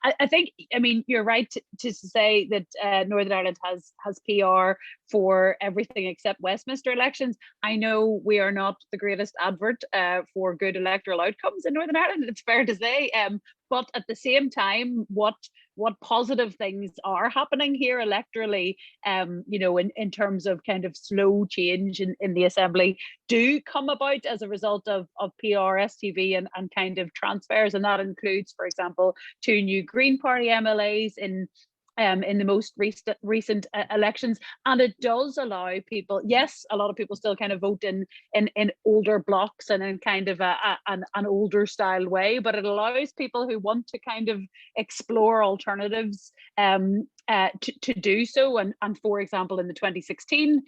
I think, I mean, you're right to say that Northern Ireland has PR for everything except Westminster elections. I know we are not the greatest advert for good electoral outcomes in Northern Ireland, it's fair to say. But at the same time, what positive things are happening here electorally, in terms of kind of slow change in the Assembly, do come about as a result of PR, STV and kind of transfers. And that includes, for example, 2 new Green Party MLAs in the most recent elections. And it does allow people, yes, a lot of people still kind of vote in older blocks and in kind of an older style way, but it allows people who want to kind of explore alternatives to do so. And for example, in the 2016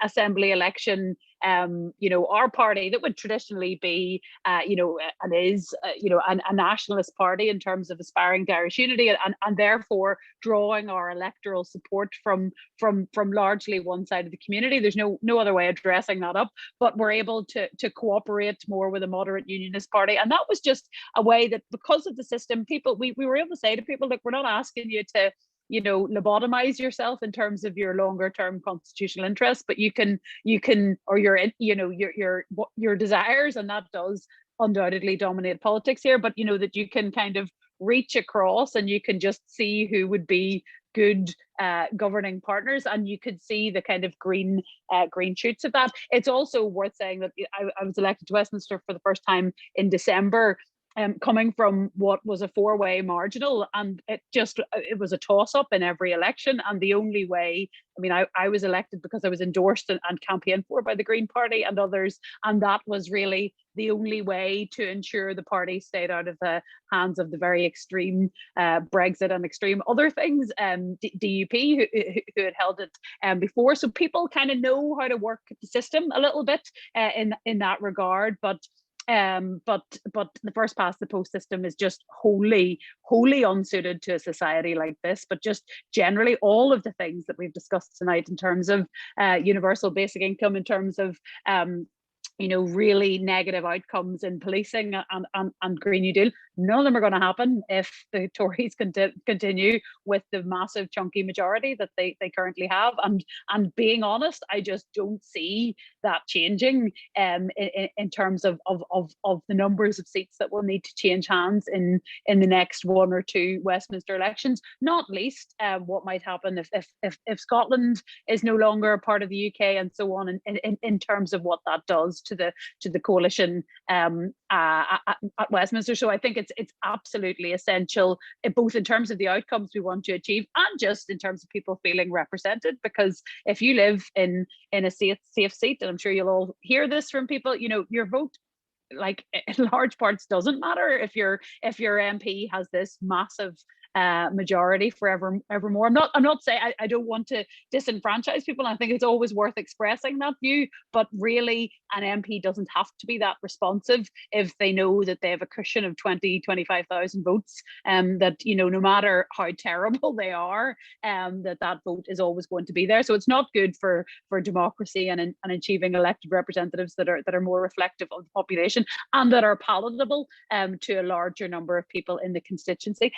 Assembly election, our party that would traditionally be, and is, a nationalist party in terms of aspiring to Irish unity, and therefore drawing our electoral support from largely one side of the community. There's no other way of dressing that up, but we're able to cooperate more with a moderate unionist party. And that was just a way that, because of the system, we were able to say to people, look, we're not asking you to lobotomize yourself in terms of your longer term constitutional interests, but you can or your desires, and that does undoubtedly dominate politics here, but that you can kind of reach across and you can just see who would be good governing partners, and you could see the kind of green shoots of that. It's also worth saying that I was elected to Westminster for the first time in December, coming from what was a 4-way marginal, and it was a toss-up in every election. And the only way, I mean, I was elected because I was endorsed and campaigned for by the Green Party and others, and that was really the only way to ensure the party stayed out of the hands of the very extreme Brexit and extreme other things, DUP, who had held it before. So people kind of know how to work the system a little bit in that regard, but the first past the post system is just wholly unsuited to a society like this. But just generally, all of the things that we've discussed tonight in terms of universal basic income, in terms of really negative outcomes in policing and Green New Deal, none of them are going to happen if the Tories continue with the massive chunky majority that they currently have. And being honest, I just don't see that changing in terms of the numbers of seats that will need to change hands in the next 1 or 2 Westminster elections. Not least what might happen if Scotland is no longer a part of the UK, and so on, in terms of what that does to the coalition at Westminster. So I think it's absolutely essential, both in terms of the outcomes we want to achieve and just in terms of people feeling represented. Because if you live in a safe seat, and I'm sure you'll all hear this from people, your vote, like, in large parts doesn't matter if your MP has this massive majority forevermore. I'm not saying I don't want to disenfranchise people. I think it's always worth expressing that view, but really an MP doesn't have to be that responsive if they know that they have a cushion of 25,000 votes, that no matter how terrible they are, that vote is always going to be there. So it's not good for democracy and achieving elected representatives that are more reflective of the population and that are palatable to a larger number of people in the constituency.